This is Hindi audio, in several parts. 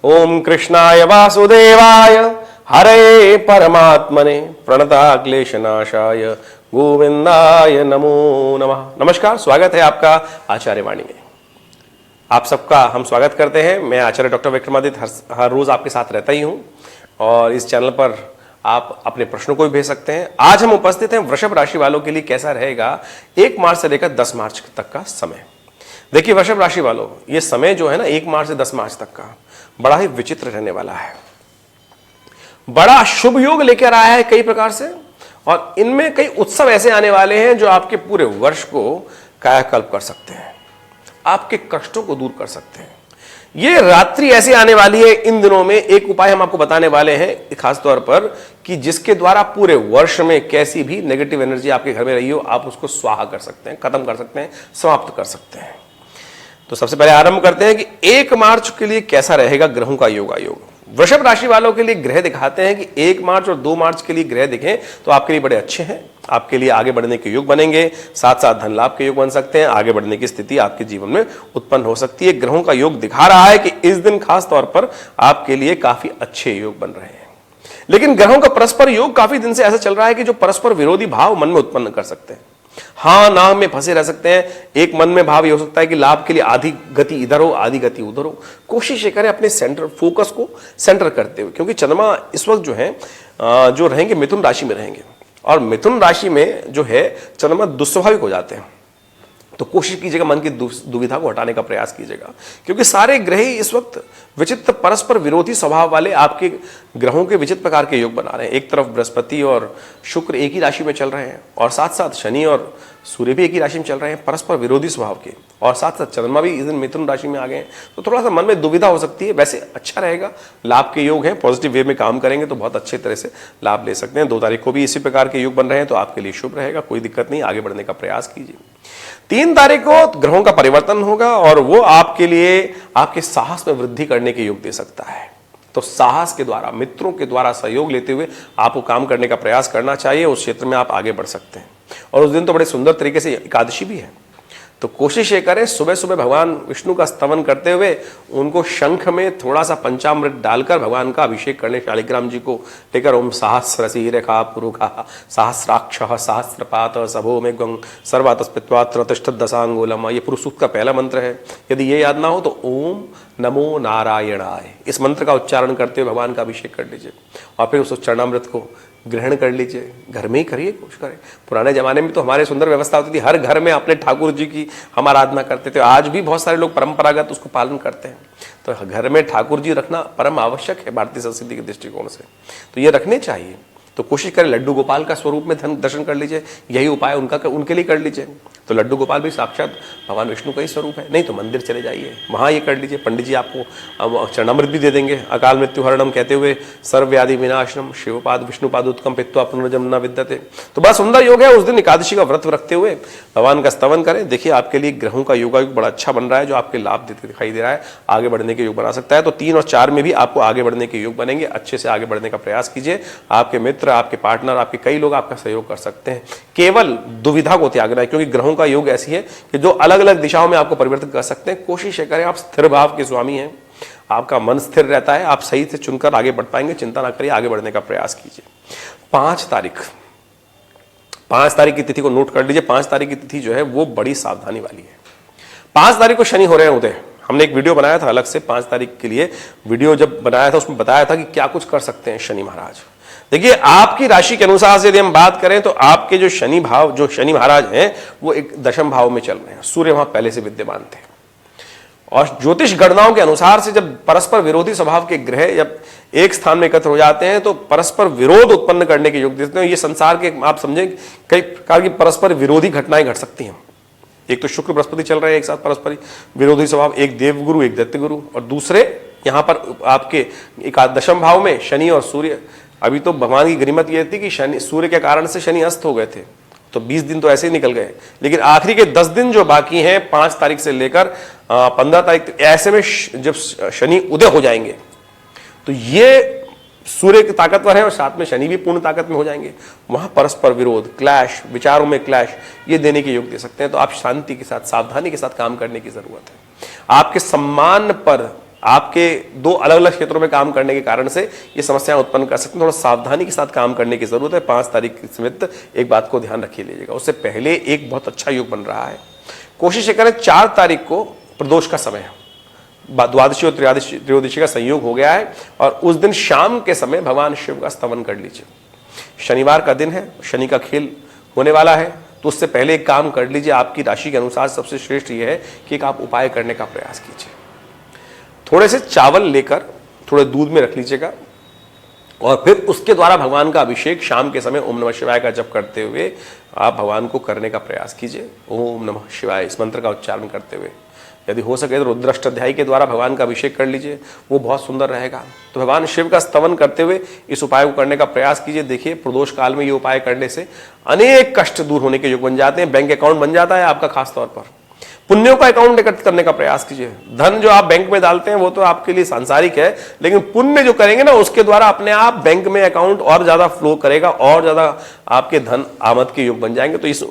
ओम कृष्णाय वासुदेवाय हरे परमात्मने प्रणता क्लेशनाशाय गोविंदाय नमो नमः। नमस्कार, स्वागत है आपका आचार्य वाणी में। आप सबका हम स्वागत करते हैं। मैं आचार्य डॉक्टर विक्रमादित्य हर रोज आपके साथ रहता ही हूं और इस चैनल पर आप अपने प्रश्नों को भी भेज सकते हैं। आज हम उपस्थित हैं वृषभ राशि वालों के लिए कैसा रहेगा 1 मार्च से लेकर 10 मार्च तक का समय। देखिए वृषभ राशि वालों, ये समय जो है ना 1 मार्च से 10 मार्च तक का बड़ा ही विचित्र रहने वाला है। बड़ा शुभ योग लेकर आया है कई प्रकार से, और इनमें कई उत्सव ऐसे आने वाले हैं जो आपके पूरे वर्ष को कायाकल्प कर सकते हैं, आपके कष्टों को दूर कर सकते हैं। ये रात्रि ऐसी आने वाली है इन दिनों में, एक उपाय हम आपको बताने वाले हैं खास तौर पर कि जिसके द्वारा पूरे वर्ष में कैसी भी नेगेटिव एनर्जी आपके घर में रही हो आप उसको स्वाहा कर सकते हैं, खत्म कर सकते हैं, समाप्त कर सकते हैं। तो सबसे पहले आरंभ करते हैं कि 1 मार्च के लिए कैसा रहेगा ग्रहों का योगायोग। वृषभ राशि वालों के लिए ग्रह दिखाते हैं कि 1 मार्च और 2 मार्च के लिए ग्रह दिखें तो आपके लिए बड़े अच्छे हैं, आपके लिए आगे बढ़ने के योग बनेंगे, साथ साथ धन लाभ के योग बन सकते हैं, आगे बढ़ने की स्थिति आपके जीवन में उत्पन्न हो सकती है। ग्रहों का योग दिखा रहा है कि इस दिन खास तौर पर आपके लिए काफी अच्छे योग बन रहे हैं। लेकिन ग्रहों का परस्पर योग काफी दिन से ऐसा चल रहा है कि जो परस्पर विरोधी भाव मन में उत्पन्न कर सकते हैं, हाँ ना में फंसे रह सकते हैं। एक मन में भाव ये हो सकता है कि लाभ के लिए आधी गति इधर हो आधी गति उधर हो। कोशिश ये करें अपने सेंटर फोकस को सेंटर करते हुए, क्योंकि चंद्रमा इस वक्त जो है जो रहेंगे मिथुन राशि में रहेंगे, और मिथुन राशि में जो है चंद्रमा दुस्वाभाविक हो जाते हैं। तो कोशिश कीजिएगा मन की दुविधा को हटाने का प्रयास कीजिएगा, क्योंकि सारे ग्रह ही इस वक्त विचित्र परस्पर विरोधी स्वभाव वाले आपके ग्रहों के विचित्र प्रकार के योग बना रहे हैं। एक तरफ बृहस्पति और शुक्र एक ही राशि में चल रहे हैं, और साथ साथ शनि और सूर्य भी एक ही राशि में चल रहे हैं, परस्पर विरोधी स्वभाव के, और साथ साथ चंद्रमा भी इस दिन मिथुन राशि में आ गए हैं। तो थोड़ा सा मन में दुविधा हो सकती है। वैसे अच्छा रहेगा, लाभ के योग हैं, पॉजिटिव वे में काम करेंगे तो बहुत अच्छे तरह से लाभ ले सकते हैं। 2 तारीख को भी इसी प्रकार के योग बन रहे हैं तो आपके लिए शुभ रहेगा, कोई दिक्कत नहीं, आगे बढ़ने का प्रयास कीजिए। 3 तारीख को ग्रहों का परिवर्तन होगा और वो आपके लिए आपके साहस में वृद्धि करने के योग दे सकता है। तो साहस के द्वारा, मित्रों के द्वारा सहयोग लेते हुए आपको काम करने का प्रयास करना चाहिए, उस क्षेत्र में आप आगे बढ़ सकते हैं। और उस दिन तो बड़े सुंदर तरीके से एकादशी भी है, तो कोशिश ये करें सुबह सुबह भगवान विष्णु का स्तवन करते हुए उनको शंख में थोड़ा सा पंचामृत डालकर भगवान का अभिषेक करने, शालिग्राम जी को लेकर ओम सहस्रसी रेखा पुरुखा सहस्राक्षः सहस्रपात सभो में गंग सर्वातस्पित्वात्र तिष्ठत् दशांगुलम, ये पुरुष सूक्त का पहला मंत्र है। यदि ये याद ना हो तो ओम नमो नारायणाय इस मंत्र का उच्चारण करते हुए भगवान का अभिषेक कर लीजिए, और फिर उस चरणामृत को ग्रहण कर लीजिए। घर में ही करिए, कोशिश करें। पुराने जमाने में तो हमारे सुंदर व्यवस्था होती थी, हर घर में अपने ठाकुर जी की हम आराधना करते थे। आज भी बहुत सारे लोग परंपरागत उसको पालन करते हैं। तो घर में ठाकुर जी रखना परम आवश्यक है भारतीय संस्कृति के दृष्टिकोण से, तो ये रखने चाहिए। तो कोशिश करें लड्डू गोपाल का स्वरूप में दर्शन कर लीजिए, यही उपाय उनके लिए कर लीजिए। तो लड्डू गोपाल भी साक्षात भगवान विष्णु का ही स्वरूप है। नहीं तो मंदिर चले जाइए, वहाँ ये कर लीजिए। पंडित जी आपको चरणामृत भी दे देंगे। अकाल मृत्यु हरणम कहते हुए सर्वव्याधि विनाशनम शिवपाद विष्णुपाद उत्कम पित्वा पुनर्जन्म न विद्यते। तो बड़ा सुंदर योग है। उस दिन एकादशी का व्रत रखते हुए भगवान का स्तवन करें। देखिए आपके लिए ग्रहों का योगायोग बड़ा अच्छा बन रहा है, जो आपके लाभ देते दिखाई दे रहा है, आगे बढ़ने के योग बना सकता है। तो 3 और 4 में भी आपको आगे बढ़ने के योग बनेंगे। अच्छे से आगे बढ़ने का प्रयास कीजिए। आपके मित्र, आपके पार्टनर, आपके कई लोग आपका सहयोग कर सकते हैं। केवल दुविधा को त्यागना है, क्योंकि ग्रहों का योग ऐसी है कि जो अलग अलग दिशाओं में आपको परिवर्तन कर सकते हैं। कोशिश करें, आप स्थिर भाव के स्वामी हैं, आपका मन स्थिर रहता है, आप सही से चुनकर आगे बढ़ पाएंगे। चिंता ना करिए, आगे बढ़ने का प्रयास कीजिए। 5 तारीख की तिथि को नोट कर लीजिए। 5 तारीख की तिथि जो है वो बड़ी सावधानी वाली है। 5 तारीख को शनि हो रहे हैं उदय। हमने एक वीडियो बनाया था अलग से 5 तारीख के लिए। वीडियो जब बनाया था उसमें बताया था कि क्या कुछ कर सकते हैं शनि महाराज। देखिए आपकी राशि के अनुसार से यदि हम बात करें तो आपके जो शनि महाराज हैं वो एक दशम भाव में चल रहे हैं। सूर्य वहां पहले से विद्यमान थे, और ज्योतिष गणनाओं के अनुसार से जब परस्पर विरोधी स्वभाव के ग्रह जब एक स्थान में एकत्र हो जाते हैं तो परस्पर विरोध उत्पन्न करने के योग देते हैं। ये संसार के आप समझें कई प्रकार की परस्पर विरोधी घटनाएं घट सकती हैं। एक तो शुक्र बृहस्पति चल रहे हैं एक साथ, परस्पर विरोधी स्वभाव, एक देवगुरु एक दैत्यगुरु, और दूसरे यहां पर आपके दशम भाव में शनि और सूर्य। अभी तो भगवान की गरिमत यह थी कि शनि सूर्य के कारण से शनि अस्त हो गए थे, तो 20 दिन तो ऐसे ही निकल गए। लेकिन आखिरी के 10 दिन जो बाकी हैं 5 तारीख से लेकर 15 तारीख, ऐसे में जब शनि उदय हो जाएंगे तो ये सूर्य की ताकतवर है और साथ में शनि भी पूर्ण ताकत में हो जाएंगे। वहां परस्पर विरोध, क्लैश, विचारों में क्लैश, ये देने के योग दे सकते हैं। तो आप शांति के साथ, सावधानी के साथ काम करने की जरूरत है। आपके सम्मान पर आपके दो अलग अलग क्षेत्रों में काम करने के कारण से ये समस्याएं उत्पन्न कर सकते हैं। थोड़ा सावधानी के साथ काम करने की जरूरत है। 5 तारीख के समित एक बात को ध्यान रखिए लीजिएगा। उससे पहले एक बहुत अच्छा योग बन रहा है, कोशिश करें 4 तारीख को प्रदोष का समय है, द्वादशी और त्रयोदशी का संयोग हो गया है और उस दिन शाम के समय भगवान शिव का स्तवन कर लीजिए। शनिवार का दिन है, शनि का खेल होने वाला है, तो उससे पहले एक काम कर लीजिए। आपकी राशि के अनुसार सबसे श्रेष्ठ यह है कि एक आप उपाय करने का प्रयास कीजिए। थोड़े से चावल लेकर थोड़े दूध में रख लीजिएगा और फिर उसके द्वारा भगवान का अभिषेक शाम के समय ओम नमः शिवाय का जप करते हुए आप भगवान को करने का प्रयास कीजिए। ओम नमः शिवाय इस मंत्र का उच्चारण करते हुए, यदि हो सके तो रुद्राष्टाध्यायी के द्वारा भगवान का अभिषेक कर लीजिए, वो बहुत सुंदर रहेगा। तो भगवान शिव का स्तवन करते हुए इस उपाय को करने का प्रयास कीजिए। देखिए प्रदोष काल में ये उपाय करने से अनेक कष्ट दूर होने के योग बन जाते हैं। बैंक अकाउंट बन जाता है आपका, खास तौर पर पुण्यों का अकाउंट एकत्रित करने का प्रयास कीजिए। धन जो आप बैंक में डालते हैं वो तो आपके लिए सांसारिक है, लेकिन पुण्य जो करेंगे ना उसके द्वारा अपने आप बैंक में अकाउंट और ज्यादा फ्लो करेगा और ज्यादा आपके धन आमद के योग बन जाएंगे। तो इस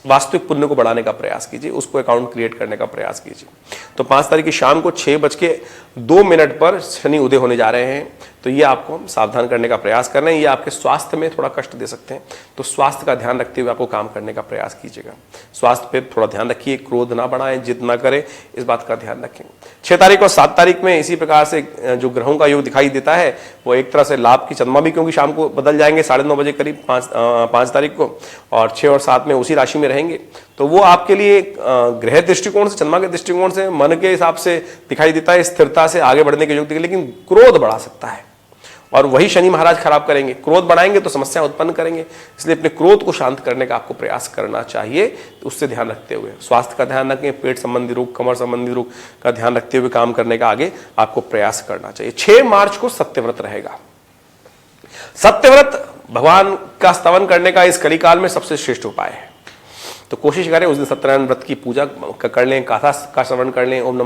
वास्तविक पुण्य को बढ़ाने का प्रयास कीजिए, उसको अकाउंट क्रिएट करने का प्रयास कीजिए। तो 5 तारीख की शाम को 6:02 पर शनि उदय होने जा रहे हैं, तो ये आपको सावधान करने का प्रयास करना है। ये आपके स्वास्थ्य में थोड़ा कष्ट दे सकते हैं, तो स्वास्थ्य का ध्यान रखते हुए आपको काम करने का प्रयास कीजिएगा। स्वास्थ्य पे थोड़ा ध्यान रखिए, क्रोध ना बढ़ाएं, जिद ना करें, इस बात का ध्यान रखें। 6 तारीख और 7 तारीख में इसी प्रकार से जो ग्रहों का योग दिखाई देता है वो एक तरह से लाभ की चंद्रमा भी, क्योंकि शाम को बदल जाएंगे 9:30 बजे करीब 5 तारीख को, और 6 और 7 में उसी राशि में रहेंगे। तो वो आपके लिए ग्रह दृष्टिकोण से, चंद्रमा के दृष्टिकोण से, मन के हिसाब से दिखाई देता है, स्थिरता से आगे बढ़ने के योग, लेकिन क्रोध बढ़ा सकता है और वही शनि महाराज खराब करेंगे। क्रोध बढ़ाएंगे तो समस्या उत्पन्न करेंगे, इसलिए अपने क्रोध को शांत करने का आपको प्रयास करना चाहिए। तो उससे ध्यान रखते हुए स्वास्थ्य का ध्यान रखें, पेट संबंधी रोग, कमर संबंधी रोग का ध्यान रखते हुए काम करने का आगे आपको प्रयास करना चाहिए। 6 मार्च को सत्यव्रत रहेगा। सत्यव्रत भगवान का स्तवन करने का इस कलिकाल में सबसे श्रेष्ठ उपाय है, तो कोशिश करें उस दिन सत्यनारायण व्रत की पूजा कर लें, गाथा का श्रवण कर लें, ओम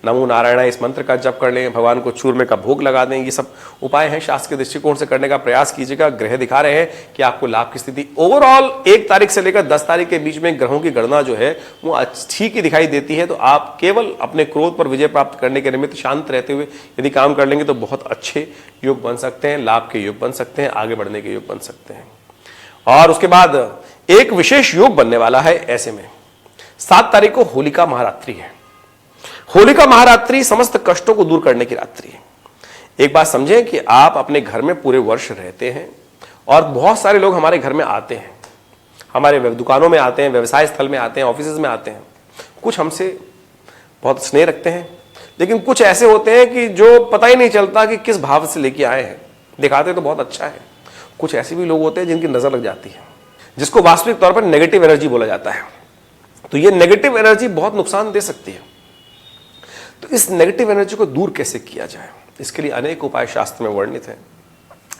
नमो नारायण इस मंत्र का जप कर लें, भगवान को चूरमे का भोग लगा दें। ये सब उपाय हैं, शास्त्र के दृष्टिकोण से करने का प्रयास कीजिएगा। ग्रह दिखा रहे हैं कि आपको लाभ की स्थिति ओवरऑल 1 तारीख से लेकर 10 तारीख के बीच में ग्रहों की गणना जो है वो ठीक ही दिखाई देती है। तो आप केवल अपने क्रोध पर विजय प्राप्त करने के निमित्त शांत रहते हुए यदि काम कर लेंगे तो बहुत अच्छे योग बन सकते हैं, लाभ के योग बन सकते हैं, आगे बढ़ने के योग बन सकते हैं। और उसके बाद एक विशेष योग बनने वाला है ऐसे में 7 तारीख को होलिका महारात्रि है। होलिका महारात्रि समस्त कष्टों को दूर करने की रात्रि है। एक बात समझें कि आप अपने घर में पूरे वर्ष रहते हैं और बहुत सारे लोग हमारे घर में आते हैं, हमारे दुकानों में आते हैं, व्यवसाय स्थल में आते हैं, ऑफिस में आते हैं। कुछ हमसे बहुत स्नेह रखते हैं, लेकिन कुछ ऐसे होते हैं कि जो पता ही नहीं चलता कि किस भाव से लेके आए हैं, दिखाते तो बहुत अच्छा है। कुछ ऐसे भी लोग होते हैं जिनकी नजर लग जाती है, जिसको वास्तविक तौर पर नेगेटिव एनर्जी बोला जाता है। तो ये नेगेटिव एनर्जी बहुत नुकसान दे सकती है। तो इस नेगेटिव एनर्जी को दूर कैसे किया जाए, इसके लिए अनेक उपाय शास्त्र में वर्णित हैं।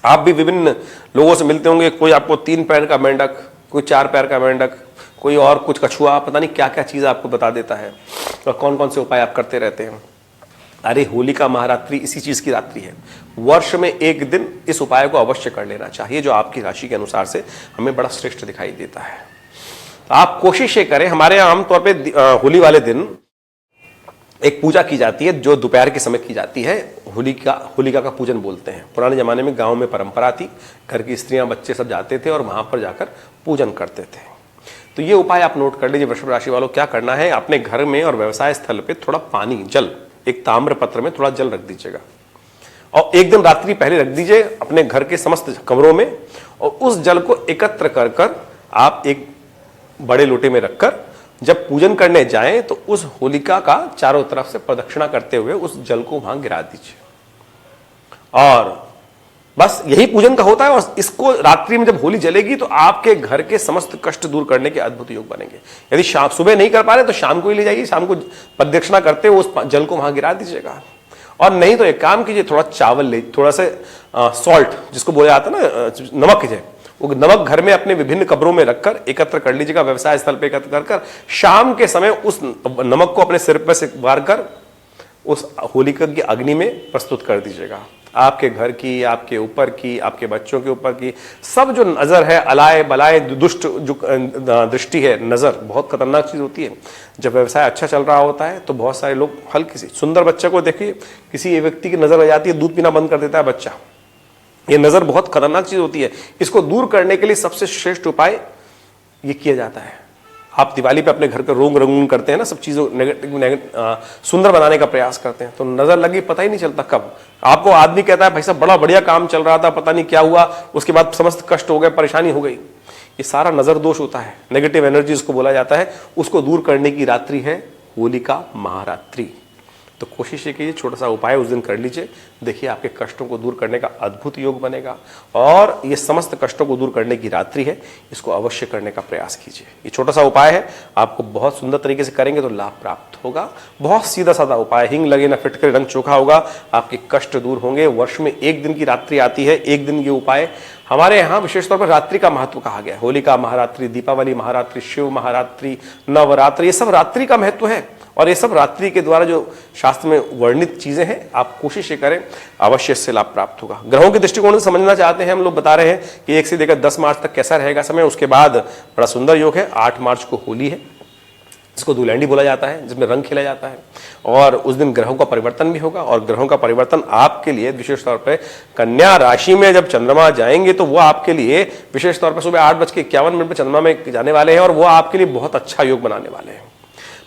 आप भी विभिन्न लोगों से मिलते होंगे, कोई आपको 3 पैर का मेंढक, कोई 4 पैर का मेंढक, कोई और कुछ कछुआ, पता नहीं क्या क्या चीज आपको बता देता है और कौन कौन से उपाय आप करते रहते हैं। अरे होलिका महारात्रि इसी चीज की रात्रि है। वर्ष में एक दिन इस उपाय को अवश्य कर लेना चाहिए, जो आपकी राशि के अनुसार से हमें बड़ा श्रेष्ठ दिखाई देता है। तो आप कोशिश ये करें, हमारे यहाँ आमतौर पे होली वाले दिन एक पूजा की जाती है जो दोपहर के समय की जाती है। होलिका का पूजन बोलते हैं। पुराने जमाने में गांव में परंपरा थी, घर की स्त्रियां बच्चे सब जाते थे और वहां पर जाकर पूजन करते थे। तो ये उपाय आप नोट कर लीजिए वृषभ राशि वालों। क्या करना है, अपने घर में और व्यवसाय स्थल पे थोड़ा पानी, जल, एक ताम्र पत्र में थोड़ा जल रख दीजिएगा और एक दिन रात्रि पहले रख दीजिए अपने घर के समस्त कमरों में, और उस जल को एकत्र कर कर आप एक बड़े लोटे में रखकर जब पूजन करने जाएं तो उस होलिका का चारों तरफ से प्रदक्षिणा करते हुए उस जल को वहां गिरा दीजिए। और बस यही पूजन का होता है। और इसको रात्रि में जब होली जलेगी तो आपके घर के समस्त कष्ट दूर करने के अद्भुत योग बनेंगे। यदि शाम सुबह नहीं कर पा रहे तो शाम को ही ले जाइए, शाम को प्रदक्षिणा करते हुए उस जल को वहां गिरा दीजिएगा। और नहीं तो एक काम कीजिए, थोड़ा चावल ले, थोड़ा सा सॉल्ट जिसको बोला जाता है ना, नमक है, वो नमक घर में अपने विभिन्न कब्रों में रखकर एकत्र कर लीजिएगा। व्यवसाय स्थल पर एकत्र कर शाम के समय उस नमक को अपने सिर पर से वार कर उस होलिका की अग्नि में प्रस्तुत कर दीजिएगा। आपके घर की, आपके ऊपर की, आपके बच्चों के ऊपर की, सब जो नज़र है, अलाय बलाय दुष्ट जो दृष्टि है, नज़र बहुत खतरनाक चीज़ होती है। जब व्यवसाय अच्छा चल रहा होता है तो बहुत सारे लोग हल्की सी सुंदर बच्चे को देखिए, किसी व्यक्ति की नज़र आ जाती है, दूध पीना बंद कर देता है बच्चा। ये नज़र बहुत खतरनाक चीज़ होती है। इसको दूर करने के लिए सबसे श्रेष्ठ उपाय ये किया जाता है। आप दिवाली पे अपने घर का रंग रंगून करते हैं ना, सब चीज़ों सुंदर बनाने का प्रयास करते हैं, तो नज़र लगी पता ही नहीं चलता कब। आपको आदमी कहता है भाई साहब बड़ा बढ़िया काम चल रहा था, पता नहीं क्या हुआ, उसके बाद समस्त कष्ट हो गए, परेशानी हो गई। ये सारा नज़र दोष होता है, नेगेटिव एनर्जी उसको बोला जाता है। उसको दूर करने की रात्रि है होलिका महारात्रि। तो कोशिश ये कीजिए, छोटा सा उपाय उस दिन कर लीजिए, देखिए आपके कष्टों को दूर करने का अद्भुत योग बनेगा। और ये समस्त कष्टों को दूर करने की रात्रि है, इसको अवश्य करने का प्रयास कीजिए। ये छोटा सा उपाय है, आपको बहुत सुंदर तरीके से करेंगे तो लाभ प्राप्त होगा। बहुत सीधा साधा उपाय, हिंग लगे ना फिटकर रंग चोखा होगा, आपके कष्ट दूर होंगे। वर्ष में एक दिन की रात्रि आती है, एक दिन ये उपाय हमारे यहाँ विशेष तौर पर रात्रि का महत्व कहा गया है। होलिका महारात्रि, दीपावली महारात्रि, शिव महारात्रि, नवरात्रि, ये सब रात्रि का महत्व है। और ये सब रात्रि के द्वारा जो शास्त्र में वर्णित चीजें हैं, आप कोशिश ये करें, अवश्य इससे लाभ प्राप्त होगा। ग्रहों के दृष्टिकोण से समझना चाहते हैं हम लोग, बता रहे हैं कि 1 से लेकर 10 मार्च तक कैसा रहेगा समय। उसके बाद बड़ा सुंदर योग है, 8 मार्च को होली है, इसको धुलैंडी बोला जाता है, जिसमें रंग खेला जाता है। और उस दिन ग्रहों का परिवर्तन भी होगा, और ग्रहों का परिवर्तन आपके लिए विशेष तौर पर कन्या राशि में जब चंद्रमा जाएंगे तो वो आपके लिए विशेष तौर पर सुबह 8:51 पर चंद्रमा में जाने वाले हैं, और वो आपके लिए बहुत अच्छा योग बनाने वाले हैं।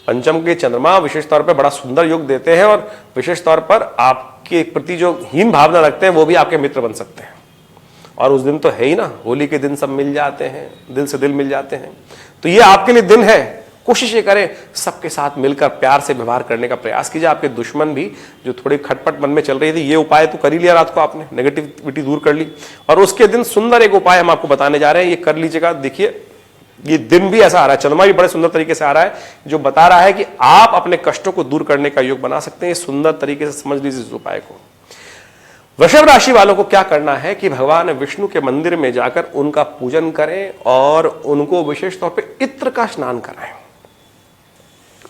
पंचम के चंद्रमा विशेष तौर पर बड़ा सुंदर योग देते हैं, और विशेष तौर पर आपके प्रति जो हीन भावना रखते हैं वो भी आपके मित्र बन सकते हैं। और उस दिन तो है ही ना, होली के दिन सब मिल जाते हैं, दिल से दिल मिल जाते हैं। तो ये आपके लिए दिन है, कोशिश ये करें सबके साथ मिलकर प्यार से व्यवहार करने का प्रयास कीजिए। आपके दुश्मन भी जो थोड़ी खटपट मन में चल रही थी, ये उपाय तो कर ही लिया, रात को आपने नेगेटिविटी दूर कर ली। और उसके दिन सुंदर एक उपाय हम आपको बताने जा रहे हैं, ये कर लीजिएगा। देखिए ये दिन भी ऐसा आ रहा है, चंद्रमा भी बड़े सुंदर तरीके से आ रहा है, जो बता रहा है कि आप अपने कष्टों को दूर करने का योग बना सकते हैं। सुंदर तरीके से समझ लीजिए इस उपाय को। वृषभ राशि वालों को क्या करना है कि भगवान विष्णु के मंदिर में जाकर उनका पूजन करें, और उनको विशेष तौर पर इत्र का स्नान कराएं।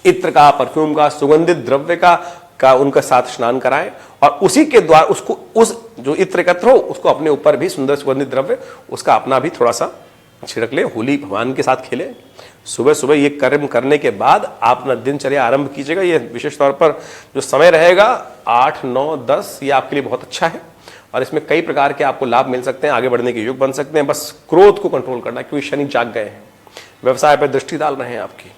इत्र का, परफ्यूम का, सुगंधित द्रव्य का उनका साथ स्नान कराएं, और उसी के द्वारा उसको, उस जो इत्र एकत्र हो उसको अपने ऊपर भी सुंदर सुगंधित द्रव्य उसका अपना भी थोड़ा सा छिड़क ले, होली भगवान के साथ खेले। सुबह सुबह ये कर्म करने के बाद आप अपना दिनचर्या आरंभ कीजिएगा। ये विशेष तौर पर जो समय रहेगा 8, 9, 10, ये आपके लिए बहुत अच्छा है, और इसमें कई प्रकार के आपको लाभ मिल सकते हैं, आगे बढ़ने के योग बन सकते हैं। बस क्रोध को कंट्रोल करना है, क्योंकि शनि जाग गए हैं, व्यवसाय पर दृष्टि डाल रहे हैं आपकी,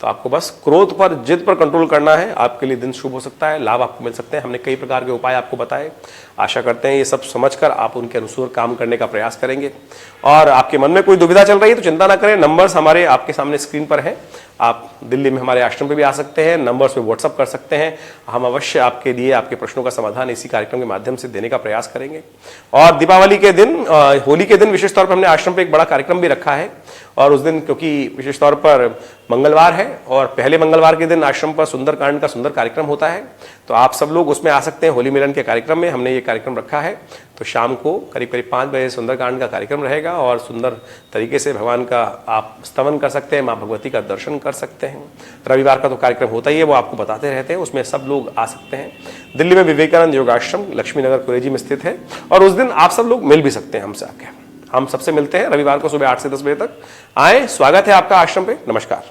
तो आपको बस क्रोध पर, जिद पर कंट्रोल करना है। आपके लिए दिन शुभ हो सकता है, लाभ आपको मिल सकते हैं। हमने कई प्रकार के उपाय आपको बताए, आशा करते हैं ये सब समझकर आप उनके अनुसार काम करने का प्रयास करेंगे। और आपके मन में कोई दुविधा चल रही है तो चिंता ना करें, नंबर्स हमारे आपके सामने स्क्रीन पर हैं। आप दिल्ली में हमारे आश्रम पे भी आ सकते हैं, नंबर्स पे व्हाट्सअप कर सकते हैं। हम अवश्य आपके लिए आपके प्रश्नों का समाधान इसी कार्यक्रम के माध्यम से देने का प्रयास करेंगे। और दीपावली के दिन, होली के दिन विशेष तौर पर हमने आश्रम पे एक बड़ा कार्यक्रम भी रखा है, और उस दिन क्योंकि विशेष तौर पर मंगलवार है, और पहले मंगलवार के दिन आश्रम पर सुंदरकांड का सुंदर कार्यक्रम होता है, तो आप सब लोग उसमें आ सकते हैं। होली मिलन के कार्यक्रम में हमने ये कार्यक्रम रखा है, तो शाम को करीब करीब 5 बजे सुंदरकांड का कार्यक्रम रहेगा, और सुंदर तरीके से भगवान का आप स्तवन कर सकते हैं, माँ भगवती का दर्शन कर सकते हैं। रविवार का तो कार्यक्रम होता ही है, वो आपको बताते रहते हैं, उसमें सब लोग आ सकते हैं। दिल्ली में विवेकानंद योगाश्रम लक्ष्मी नगर कुरेजी में स्थित है, और उस दिन आप सब लोग मिल भी सकते हैं हमसे आके। हम सबसे मिलते हैं रविवार को सुबह 8 से 10 बजे तक। आए, स्वागत है आपका आश्रम पे। नमस्कार।